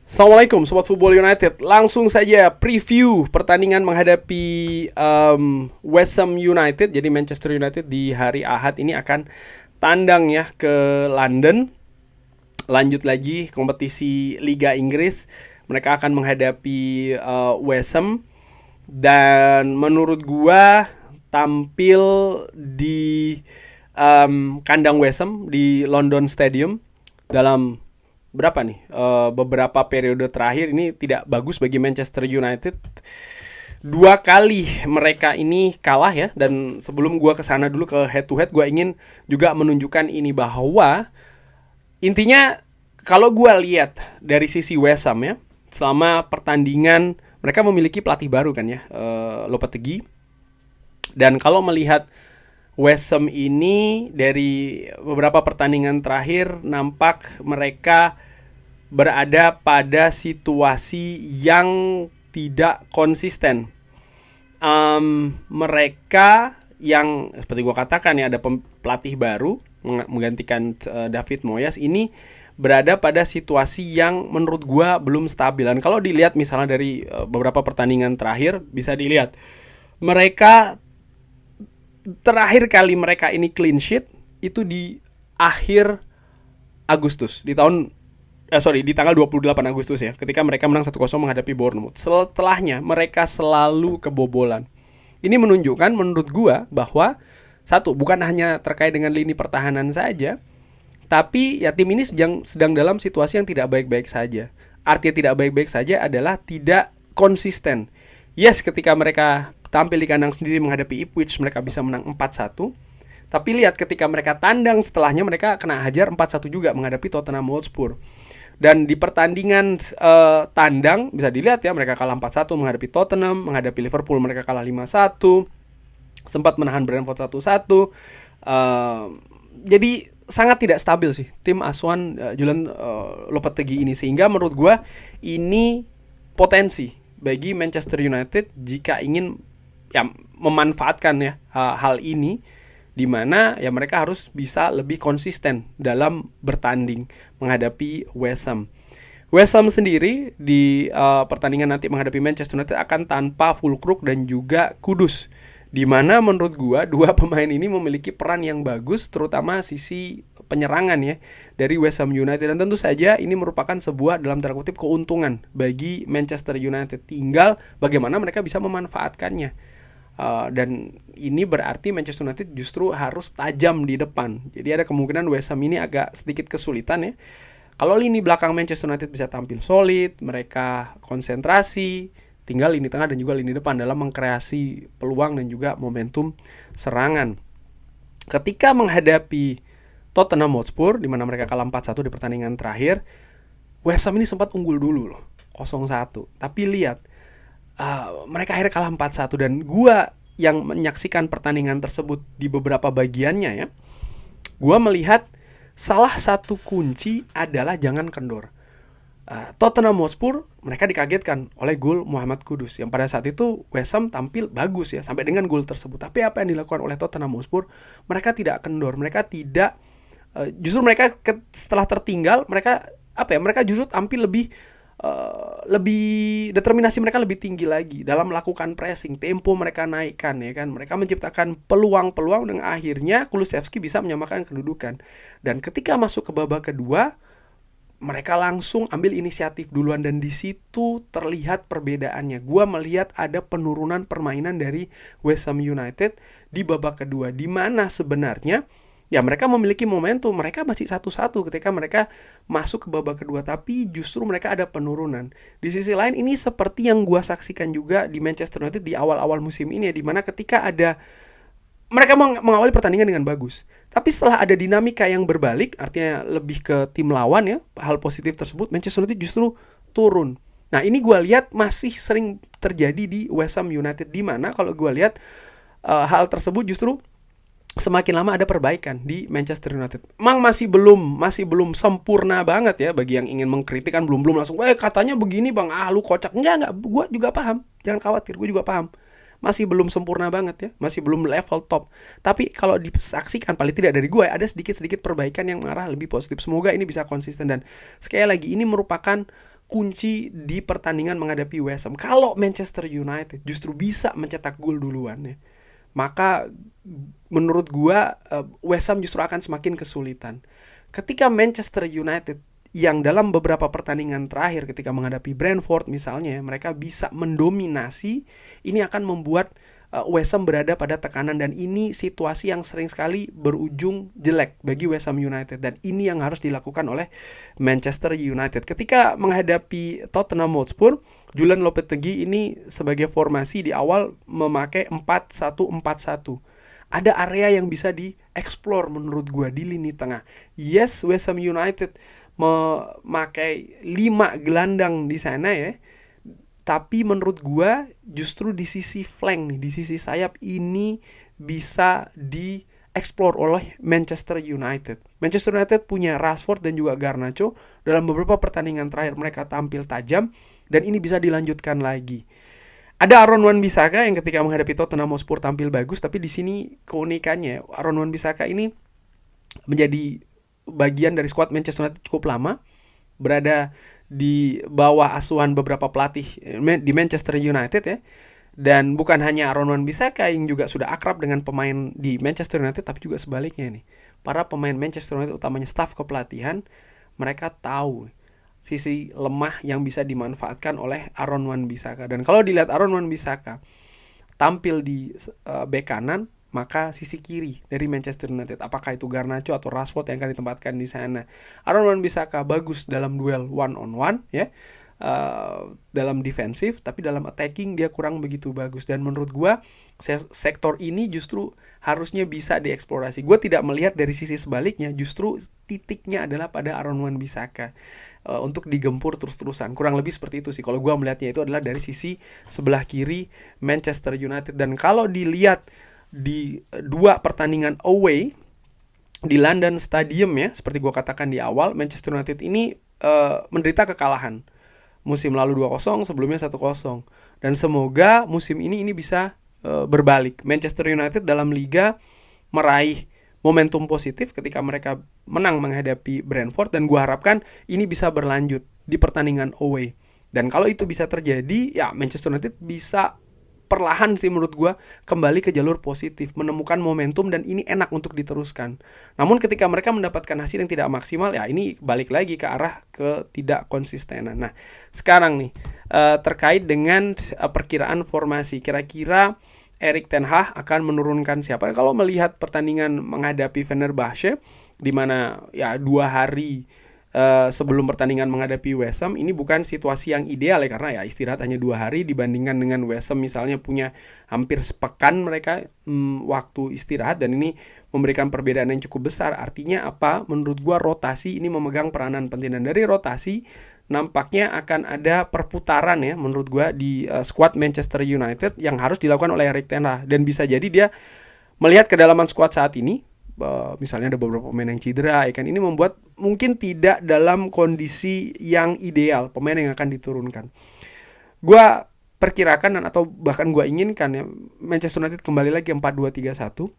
Assalamualaikum Sobat Football United. Langsung saja preview pertandingan menghadapi West Ham United. Jadi Manchester United di hari Ahad ini akan tandang ya ke London. Lanjut lagi kompetisi Liga Inggris. Mereka akan menghadapi West Ham. Dan menurut gua tampil di kandang West Ham di London Stadium dalam beberapa periode terakhir ini tidak bagus bagi Manchester United. 2 kali mereka ini kalah ya. Dan sebelum gue kesana dulu ke head to head, gue ingin juga menunjukkan ini bahwa intinya kalau gue lihat dari sisi West Ham ya, selama pertandingan mereka memiliki pelatih baru kan ya, Lopetegui. Dan kalau melihat West Ham ini dari beberapa pertandingan terakhir nampak mereka berada pada situasi yang tidak konsisten. Mereka yang seperti gue katakan ya, ada pelatih baru menggantikan David Moyes, ini berada pada situasi yang menurut gue belum stabil. Dan kalau dilihat misalnya dari beberapa pertandingan terakhir, bisa dilihat mereka terakhir kali mereka ini clean sheet itu di akhir Agustus, di tanggal 28 Agustus ya, ketika mereka menang 1-0 menghadapi Bournemouth. Setelahnya mereka selalu kebobolan. Ini menunjukkan menurut gua bahwa satu, bukan hanya terkait dengan lini pertahanan saja, tapi ya tim ini sedang dalam situasi yang tidak baik-baik saja. Artinya tidak baik-baik saja adalah tidak konsisten. Yes, ketika mereka tampil di kandang sendiri menghadapi Ipswich mereka bisa menang 4-1. Tapi lihat ketika mereka tandang setelahnya mereka kena hajar 4-1 juga menghadapi Tottenham Hotspur. Dan di pertandingan tandang bisa dilihat ya, mereka kalah 4-1 menghadapi Tottenham, menghadapi Liverpool mereka kalah 5-1, sempat menahan Brentford 1-1. Jadi sangat tidak stabil sih tim asuhan Julian Lopetegui ini, sehingga menurut gue ini potensi bagi Manchester United jika ingin ya memanfaatkan ya hal ini, di mana ya mereka harus bisa lebih konsisten dalam bertanding menghadapi West Ham. West Ham sendiri di pertandingan nanti menghadapi Manchester United akan tanpa Füllkrug dan juga Kudus, di mana menurut gua dua pemain ini memiliki peran yang bagus, terutama sisi penyerangan ya dari West Ham United. Dan tentu saja ini merupakan sebuah dalam tanda kutip keuntungan bagi Manchester United. Tinggal bagaimana mereka bisa memanfaatkannya. Dan ini berarti Manchester United justru harus tajam di depan. Jadi ada kemungkinan West Ham ini agak sedikit kesulitan ya. Kalau lini belakang Manchester United bisa tampil solid, mereka konsentrasi, tinggal lini tengah dan juga lini depan dalam mengkreasi peluang dan juga momentum serangan. Ketika menghadapi Tottenham Hotspur, di mana mereka kalah 4-1 di pertandingan terakhir, West Ham ini sempat unggul dulu loh, 0-1. Tapi lihat, mereka akhirnya kalah 4-1. Dan gua yang menyaksikan pertandingan tersebut di beberapa bagiannya ya, gua melihat salah satu kunci adalah jangan kendor. Tottenham Hotspur mereka dikagetkan oleh gol Muhammad Kudus, yang pada saat itu West Ham tampil bagus ya sampai dengan gol tersebut. Tapi apa yang dilakukan oleh Tottenham Hotspur, mereka tidak kendor, mereka tidak justru mereka setelah tertinggal mereka justru tampil lebih determinasi mereka lebih tinggi lagi dalam melakukan pressing, tempo mereka naikkan ya kan. Mereka menciptakan peluang-peluang dan akhirnya Kulusevski bisa menyamakan kedudukan. Dan ketika masuk ke babak kedua, mereka langsung ambil inisiatif duluan dan di situ terlihat perbedaannya. Gua melihat ada penurunan permainan dari West Ham United di babak kedua, di mana sebenarnya ya mereka memiliki momentum, mereka masih 1-1 ketika mereka masuk ke babak kedua, tapi justru mereka ada penurunan. Di sisi lain ini seperti yang gua saksikan juga di Manchester United di awal-awal musim ini ya, di mana ketika ada mereka mengawali pertandingan dengan bagus, tapi setelah ada dinamika yang berbalik, artinya lebih ke tim lawan ya, hal positif tersebut, Manchester United justru turun. Nah ini gue lihat masih sering terjadi di West Ham United, di mana kalau gue lihat hal tersebut justru semakin lama ada perbaikan di Manchester United. Emang masih belum sempurna banget ya, bagi yang ingin mengkritik kan belum langsung katanya begini bang, lu kocak. Enggak, gue juga paham, jangan khawatir, gue juga paham. Masih belum sempurna banget ya, masih belum level top. Tapi kalau disaksikan paling tidak dari gue, ada sedikit-sedikit perbaikan yang mengarah lebih positif. Semoga ini bisa konsisten. Dan sekali lagi ini merupakan kunci di pertandingan menghadapi West Ham. Kalau Manchester United justru bisa mencetak gol duluan ya, maka menurut gua West Ham justru akan semakin kesulitan. Ketika Manchester United yang dalam beberapa pertandingan terakhir ketika menghadapi Brentford misalnya, mereka bisa mendominasi, ini akan membuat West Ham berada pada tekanan, dan ini situasi yang sering sekali berujung jelek bagi West Ham United, dan ini yang harus dilakukan oleh Manchester United. Ketika menghadapi Tottenham Hotspur, Julian Lopetegui ini sebagai formasi di awal memakai 4-1-4-1. Ada area yang bisa dieksplor menurut gue di lini tengah. Yes, West Ham United memakai 5 gelandang di sana ya, tapi menurut gua justru di sisi flank nih, di sisi sayap ini bisa dieksplor oleh Manchester United. Manchester United punya Rashford dan juga Garnacho. Dalam beberapa pertandingan terakhir mereka tampil tajam, dan ini bisa dilanjutkan lagi. Ada Aaron Wan-Bissaka yang ketika menghadapi Tottenham Hotspur tampil bagus, tapi di sini keunikannya Aaron Wan-Bissaka ini menjadi bagian dari skuad Manchester United cukup lama, berada di bawah asuhan beberapa pelatih di Manchester United ya. Dan bukan hanya Aaron Wan-Bissaka yang juga sudah akrab dengan pemain di Manchester United, tapi juga sebaliknya nih. Para pemain Manchester United, utamanya staf kepelatihan, mereka tahu sisi lemah yang bisa dimanfaatkan oleh Aaron Wan-Bissaka. Dan kalau dilihat Aaron Wan-Bissaka tampil di bek kanan, maka sisi kiri dari Manchester United, apakah itu Garnacho atau Rashford yang akan ditempatkan di sana. Aaron Wan-Bissaka bagus dalam duel one on one ya, dalam defensif, tapi dalam attacking dia kurang begitu bagus. Dan menurut gua sektor ini justru harusnya bisa dieksplorasi. Gua tidak melihat dari sisi sebaliknya, justru titiknya adalah pada Aaron Wan-Bissaka untuk digempur terus-terusan. Kurang lebih seperti itu sih kalau gua melihatnya, itu adalah dari sisi sebelah kiri Manchester United. Dan kalau dilihat di 2 pertandingan away di London Stadium ya, seperti gue katakan di awal, Manchester United ini menderita kekalahan. Musim lalu 2-0, sebelumnya 1-0. Dan semoga musim ini bisa berbalik. Manchester United dalam liga meraih momentum positif ketika mereka menang menghadapi Brentford, dan gue harapkan ini bisa berlanjut di pertandingan away. Dan kalau itu bisa terjadi, ya Manchester United bisa perlahan sih menurut gue kembali ke jalur positif, menemukan momentum, dan ini enak untuk diteruskan. Namun ketika mereka mendapatkan hasil yang tidak maksimal, ya ini balik lagi ke arah ketidak konsistenan. Nah sekarang nih terkait dengan perkiraan formasi, kira-kira Erik ten Hag akan menurunkan siapa? Kalau melihat pertandingan menghadapi Fenerbahce, di mana ya 2 hari sebelum pertandingan menghadapi West Ham, ini bukan situasi yang ideal ya, karena ya istirahat hanya 2 hari dibandingkan dengan West Ham misalnya punya hampir sepekan mereka waktu istirahat, dan ini memberikan perbedaan yang cukup besar. Artinya apa? Menurut gua rotasi ini memegang peranan penting, dan dari rotasi nampaknya akan ada perputaran ya menurut gua di skuad Manchester United yang harus dilakukan oleh Erik ten Hag. Dan bisa jadi dia melihat kedalaman skuad saat ini, misalnya ada beberapa pemain yang cedera ya kan, ini membuat mungkin tidak dalam kondisi yang ideal pemain yang akan diturunkan. Gua perkirakan atau bahkan gua inginkan ya Manchester United kembali lagi 4-2-3-1.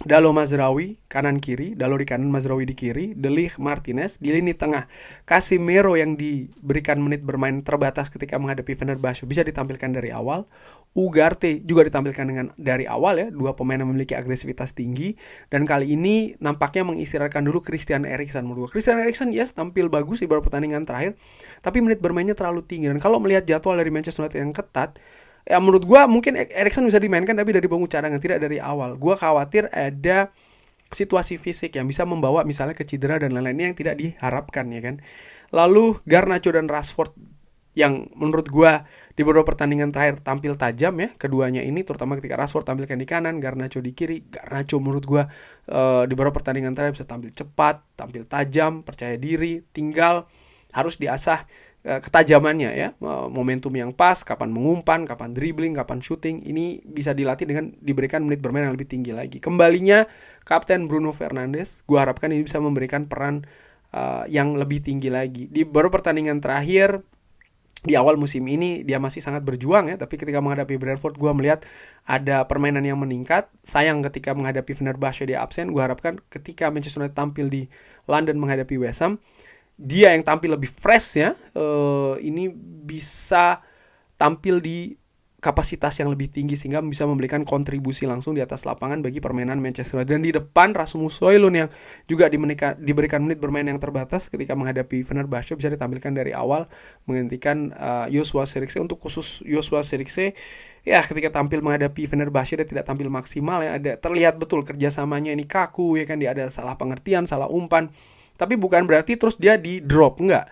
Dalo Mazraoui kanan kiri, Dalo di kanan, Mazraoui di kiri, De Ligt, Martinez di lini tengah. Casemiro yang diberikan menit bermain terbatas ketika menghadapi Fenerbahce bisa ditampilkan dari awal. Ugarte juga ditampilkan dari awal ya, 2 pemain yang memiliki agresivitas tinggi. Dan kali ini nampaknya mengistirahatkan dulu Christian Eriksen. Menurut Christian Eriksen yes tampil bagus di beberapa pertandingan terakhir, tapi menit bermainnya terlalu tinggi. Dan kalau melihat jadwal dari Manchester United yang ketat, ya menurut gue mungkin Eriksen bisa dimainkan tapi dari bangku cadangan, tidak dari awal. Gue khawatir ada situasi fisik yang bisa membawa misalnya ke cedera dan lain-lainnya yang tidak diharapkan ya kan. Lalu Garnacho dan Rashford yang menurut gue di beberapa pertandingan terakhir tampil tajam ya, keduanya ini terutama ketika Rashford tampilkan di kanan, Garnacho di kiri. Garnacho menurut gue di beberapa pertandingan terakhir bisa tampil cepat, tampil tajam, percaya diri, tinggal harus diasah ketajamannya ya, momentum yang pas, kapan mengumpan, kapan dribbling, kapan shooting, ini bisa dilatih dengan diberikan menit bermain yang lebih tinggi lagi. Kembalinya Kapten Bruno Fernandes, gue harapkan ini bisa memberikan peran yang lebih tinggi lagi. Di beberapa pertandingan terakhir di awal musim ini dia masih sangat berjuang ya, tapi ketika menghadapi Brentford gue melihat ada permainan yang meningkat. Sayang ketika menghadapi Fenerbahce dia absen. Gue harapkan ketika Manchester United tampil di London menghadapi West Ham, dia yang tampil lebih fresh ya, ini bisa tampil di kapasitas yang lebih tinggi sehingga bisa memberikan kontribusi langsung di atas lapangan bagi permainan Manchester United. Dan di depan Rasmus Højlund yang juga diberikan menit bermain yang terbatas ketika menghadapi Fenerbahce bisa ditampilkan dari awal menggantikan Joshua Zirkzee. Untuk khusus Joshua Zirkzee ya, ketika tampil menghadapi Fenerbahce dia tidak tampil maksimal ya, ada terlihat betul kerjasamanya ini kaku ya kan, dia ada salah pengertian, salah umpan, tapi bukan berarti terus dia di drop, enggak.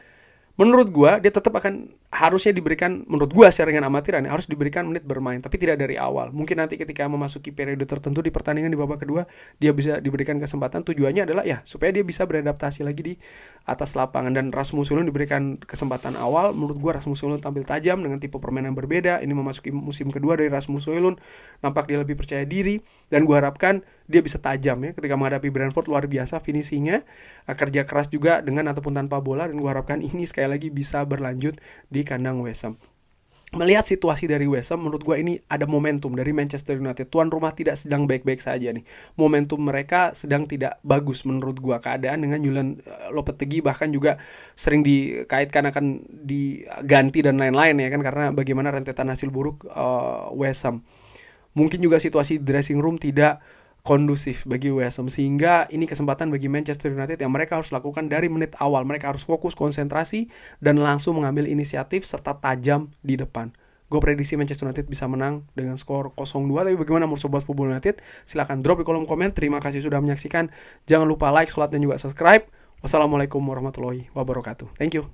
Menurut gua dia tetap akan harusnya diberikan, menurut gua secara dengan amatiran harus diberikan menit bermain, tapi tidak dari awal. Mungkin nanti ketika memasuki periode tertentu di pertandingan di babak kedua dia bisa diberikan kesempatan. Tujuannya adalah ya supaya dia bisa beradaptasi lagi di atas lapangan. Dan Rasmus Højlund diberikan kesempatan awal. Menurut gua Rasmus Højlund tampil tajam dengan tipe permainan berbeda. Ini memasuki musim kedua dari Rasmus Højlund, nampak dia lebih percaya diri dan gua harapkan dia bisa tajam ya ketika menghadapi Brentford. Luar biasa finishingnya, kerja keras juga dengan ataupun tanpa bola, dan gua harapkan ini sekali lagi bisa berlanjut di kandang West Ham. Melihat situasi dari West Ham, menurut gue ini ada momentum dari Manchester United. Tuan rumah tidak sedang baik-baik saja nih. Momentum mereka sedang tidak bagus menurut gue. Keadaan dengan Julian Lopetegui bahkan juga sering dikaitkan akan diganti dan lain-lain ya kan, karena bagaimana rentetan hasil buruk West Ham. Mungkin juga situasi dressing room tidak kondusif bagi West Ham, sehingga ini kesempatan bagi Manchester United yang mereka harus lakukan dari menit awal. Mereka harus fokus, konsentrasi, dan langsung mengambil inisiatif serta tajam di depan. Gue prediksi Manchester United bisa menang dengan skor 0-2. Tapi bagaimana menurut Sobat Football United? Silahkan drop di kolom komen. Terima kasih sudah menyaksikan. Jangan lupa like, share, dan juga subscribe. Wassalamualaikum warahmatullahi wabarakatuh. Thank you.